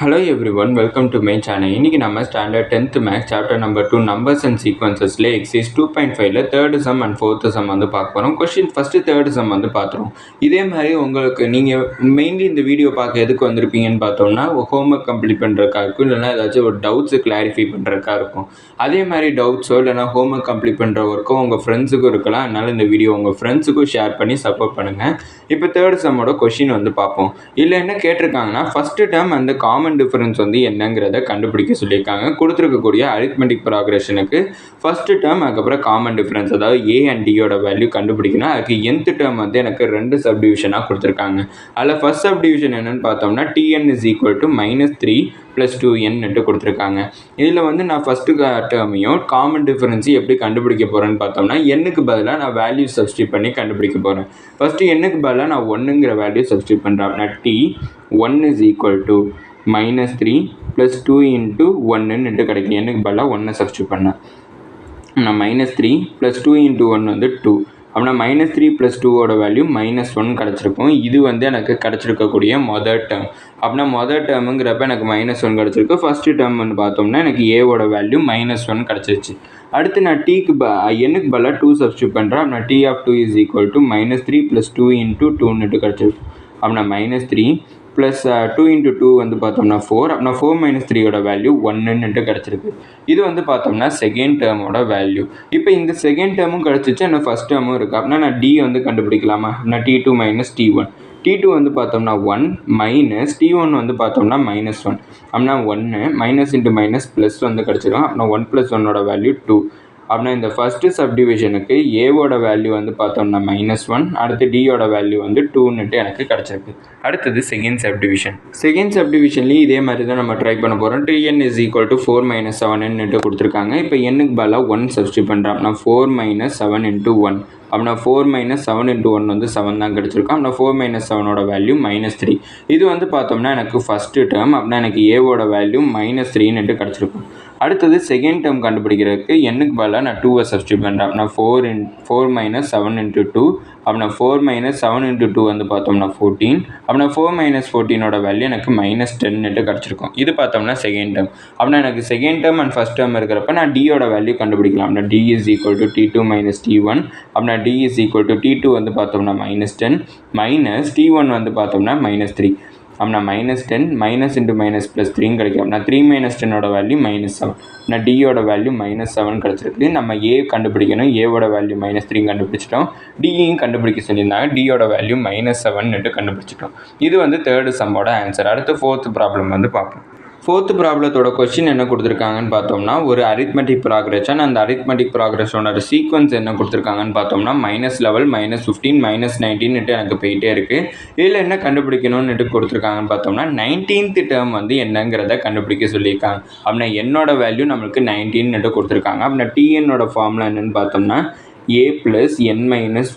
Hello everyone, welcome to my channel. இன்னைக்கு நம்ம standard 10th maths chapter number 2 numbers and சீக்வன்சஸ்ல exercise 2.5ல third sum and fourth sum வந்து பார்க்க போகிறோம். கொஸ்டின் ஃபஸ்ட்டு தேர்ட் சம் வந்து பார்த்துருவோம். இதே மாதிரி உங்களுக்கு நீங்கள் மெயின்லி இந்த வீடியோ பார்க்க எதுக்கு வந்திருப்பீங்கன்னு பார்த்தோம்னா ஹோம்ஒர்க் கம்ப்ளீட் பண்ணுறதுக்காக இருக்கும், இல்லைனா ஏதாச்சும் ஒரு டவுட்ஸு கிளாரிஃபை பண்ணுறதுக்காக இருக்கும். அதே மாதிரி டவுட்ஸோ இல்லைனா ஹோம்ஒர்க் கம்ப்ளீட் பண்ணுற ஒர்க்கோ உங்கள் ஃப்ரெண்ட்ஸுக்கும் இருக்கலாம். அதனால் இந்த வீடியோ உங்கள் ஃப்ரெண்ட்ஸுக்கும் ஷேர் பண்ணி சப்போர்ட் பண்ணுங்கள். இப்போ தேர்ட் சம்மோட கொஸ்டின் வந்து பார்ப்போம். இல்லை என்ன கேட்டிருக்காங்கன்னா ஃபஸ்ட்டு டேர்ம் அந்த காமன் டிஃபரன்ஸ் வந்து என்னங்கிறத கண்டுபிடிக்க சொல்லியிருக்காங்க. கொடுத்துருக்கக்கூடிய அரித்மெட்டிக் ப்ராக்ரெஷனுக்கு ஃபர்ஸ்ட் டேர்ம் அதுக்கப்புறம் காமன் டிஃபரன்ஸ், அதாவது ஏ அண்ட் டியோட வேல்யூ கண்டுபிடிக்கணும். அதுக்கு nth டேர்ம் வந்து எனக்கு 2 சப்டிவிஷனாக கொடுத்துருக்காங்க. அதில் ஃபர்ஸ்ட் சப்டிவிஷன் என்னன்னு பார்த்தோம்னா tn is equal to -3 + 2n கொடுத்துருக்காங்க. இதில் வந்து நான் ஃபஸ்ட்டு டேர்மையும் காமன் டிஃபரன்ஸையும் எப்படி கண்டுபிடிக்க போகிறேன்னு பார்த்தோம்னா என்னுக்கு பதிலாக நான் வேல்யூ சப்ஸ்டியூட் பண்ணி கண்டுபிடிக்க போகிறேன். ஃபஸ்ட்டு என்னுக்கு பதிலாக நான் 1ங்கிற வேல்யூ சப்ஸ்டியூட் பண்ணுறேன். அப்படின்னா t1 is equal to -3 + 2 × 1 கிடைக்கும். எனக்கு பதிலாக 1 சப்ஸ்டியூட் பண்ணேன். நான் -3 + 2 × 1 வந்து 2. அப்படின்னா -3 + 2ஓட வேல்யூ -1 கிடச்சிருக்கும். இது வந்து எனக்கு கிடச்சிருக்கக்கூடிய மொதல் டேர்ம். அப்படின்னா மொதல் டேர்முங்கிறப்ப எனக்கு -1 கிடச்சிருக்கு. ஃபஸ்ட்டு டேர்ம் வந்து பார்த்தோம்னா எனக்கு ஏவோட வேல்யூ -1 கிடச்சிருச்சு. அடுத்து நான் என்னுக்கு பதிலாக 2 சப்ஸ்டியூட் பண்ணுறேன். அப்படின்னா t(2) is equal to -3 + 2 × 2 கிடச்சிருக்கு. அப்படின்னா -3 + 2 × 2 வந்து பார்த்தோம்னா 4. அப்படின்னா 4 - 3யோட வேல்யூ 1 கிடச்சிருக்கு. இது வந்து பார்த்தோம்னா செகண்ட் டேர்மோட வேல்யூ. இப்போ இந்த செகண்ட் டேர்மும் கிடச்சிச்சு, எனக்கு ஃபஸ்ட் டேர்மும் இருக்குது. அப்படின்னா நான் டி வந்து கண்டுபிடிக்கலாமா? அப்படின்னா t2 - t1. t2 வந்து பார்த்தோம்னா 1 மைனஸ் t1 வந்து பார்த்தோம்னா -1. அப்படின்னா 1 - ப்ளஸ் வந்து கிடச்சிடும். அப்படின்னா 1 + 1ஓட வேல்யூ 2. அப்படின்னா இந்த ஃபஸ்ட்டு சப்டிவிஷனுக்கு ஏவோட வேல்யூ வந்து பார்த்தோம்னா -1, அடுத்து டியோட வேல்யூ வந்து 2 எனக்கு கிடச்சிருக்கு. அடுத்தது செகண்ட் சப்டிவிஷன். செகண்ட் சப்டிவிஷன்லேயும் இதே மாதிரி தான் நம்ம ட்ரை பண்ண போகிறோம். tn is equal to 4 - 7 கொடுத்துருக்காங்க. இப்போ என்னுக்கு பதிலாக 1 சப்ஸ்டியூட் பண்ணுறேன். அப்படின்னா 4 - 7 × 1. அப்படின்னா 4 - 7 × 1 வந்து 7 தான் கிடச்சிருக்கும். அப்படின்னா 4 - 7ஓட வேல்யூ -3. இது வந்து பார்த்தோம்னா எனக்கு ஃபஸ்ட்டு டேர்ம். அப்படின்னா எனக்கு ஏவோட வேல்யூ -3 கிடச்சிருக்கும். அடுத்தது செகண்ட் டேர்ம் கண்டுபிடிக்கிறதுக்கு என்னுக்கு பதிலாக நான் 2 சப்ஸ்டியூட் பண்ணுறேன். அப்படின்னா 4 - 7 × 2. அப்படின்னா 4 - 7 × 2 வந்து பார்த்தோம்னா 14. அப்படின்னா 4 - 14ஓட வேல்யூ எனக்கு -10 கிடச்சிருக்கும். இது பார்த்தோம்னா செகண்ட் டேர்ம். அப்படின்னா எனக்கு second term and first term இருக்கிறப்ப நான் டியோட வேல்யூ கண்டுபிடிக்கலாம். அப்படின்னா d is equal to t2 - t1. அப்படின்னா d is equal to t2 வந்து பார்த்தோம்னா -10 மைனஸ் t1 வந்து பார்த்தோம்னா -3. அப்படின்னா -10 - +3 கிடைக்கும். அப்படின்னா 3 - 10ஓட வேல்யூ -7. அப்படின்னா டியோட வேல்யூ -7 கிடச்சிருக்கு. நம்ம ஏ கண்டுபிடிக்கணும். ஏவோட வேல்யூ -3 கண்டுபிடிச்சிட்டோம். டியும் கண்டுபிடிக்க சொல்லியிருந்தாங்க. டியோட வேல்யூ -7 கண்டுபிடிச்சிட்டோம். இது வந்து தேர்டு சம்மோட ஆன்சர். அடுத்து ஃபோர்த் ப்ராப்ளம் வந்து பார்ப்போம். ஃபோர்த்து ப்ராப்ளத்தோட கொஸ்டின் என்ன கொடுத்துருக்காங்கன்னு பார்த்தோம்னா ஒரு அரித்மெட்டிக் ப்ராக்ரெஷன். அந்த அரித்மெட்டிக் ப்ராக்ரெஷனோட சீக்வன்ஸ் என்ன கொடுத்துருக்காங்கன்னு பார்த்தோம்னா -11 -15 -19 எனக்கு போயிட்டே இருக்குது. இதில் என்ன கண்டுபிடிக்கணும்னு கொடுத்துருக்காங்கன்னு பார்த்தோம்னா 19th டேர்ம் வந்து என்னங்கிறத கண்டுபிடிக்க சொல்லியிருக்காங்க. அப்படின்னா என்னோட வேல்யூ நம்மளுக்கு 19 கொடுத்துருக்காங்க. அப்படின்னா டிஎன்னோட ஃபார்முலா என்னென்னு பார்த்தோம்னா a + n -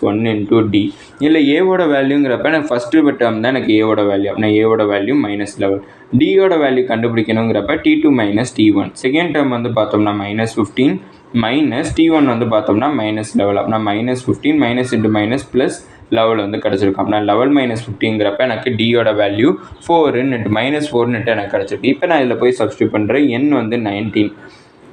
1 × d. இல்லை ஏவோட வேல்யூங்கிறப்ப எனக்கு ஃபஸ்ட்டு டேர்ம் தான் எனக்கு ஏவோட வேல்யூ. அப்படின்னா ஏவோட வேல்யூ -11. டியோட வேல்யூ கண்டுபிடிக்கணுங்கிறப்ப t2 - t1. செகண்ட் டேர்ம் வந்து பார்த்தோம்னா -15 மைனஸ் t1 வந்து பார்த்தோம்னா -11. அப்படின்னா -15 - +11 வந்து கிடச்சிருக்கும். அப்படின்னா 11 - 15ங்கிறப்ப எனக்கு டியோட வேல்யூ 4 எனக்கு கிடச்சிருக்கு. இப்போ நான் இதில் போய் சப்ஸ்டியூட் பண்ணுறேன். n வந்து 19.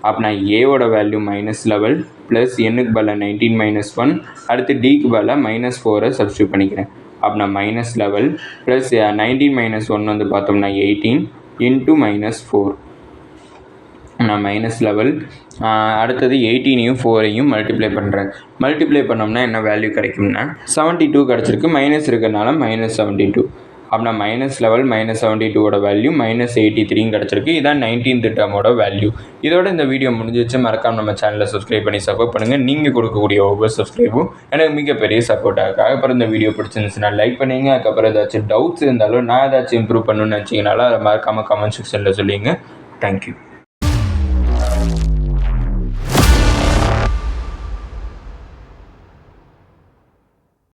அப்படின்னா ஏவோட வேல்யூ -11 ப்ளஸ் என்னுக்கு பதிலாக 19 - 1. அடுத்து டிக்கு பதிலாக -4 சப்ஸ்டியூட் பண்ணிக்கிறேன். அப்படின்னா -11 ப்ளஸ் 19 - 1 வந்து பார்த்தோம்னா 18 × -4. நான் -11 அடுத்தது 18ஐயும் 4ஐயும் மல்டிப்ளை பண்ணுறேன். மல்டிப்ளை பண்ணோம்னா என்ன வேல்யூ கிடைக்கும்னா 72 கிடச்சிருக்கு. மைனஸ் இருக்கிறதுனால -72. அப்படின்னா -11 - 72ஓட வேல்யூ -83 கிடச்சிருக்கு. இதான் 19th டேர்மோட வேல்யூ. இதோட இந்த வீடியோ முடிஞ்சிச்சு. மறக்காம நம்ம சேனலை சப்ஸ்கிரைப் பண்ணி சப்போர்ட் பண்ணுங்கள். நீங்கள் கொடுக்கக்கூடிய ஒவ்வொரு சப்ஸ்கிரைபும் எனக்கு மிகப்பெரிய சப்போர்ட்டாக இருக்குது. அதுக்கப்புறம் இந்த வீடியோ பிடிச்சிருந்துச்சுன்னா லைக் பண்ணுங்கள். அதுக்கப்புறம் ஏதாச்சும் டவுட்ஸ் இருந்தாலும் நான் ஏதாச்சும் இம்ப்ரூவ் பண்ணணும்னு நினச்சிங்கனாலும் அதை மறக்காமல் கமெண்ட் செக்ஷனில் சொல்லிங்க. தேங்க்யூ.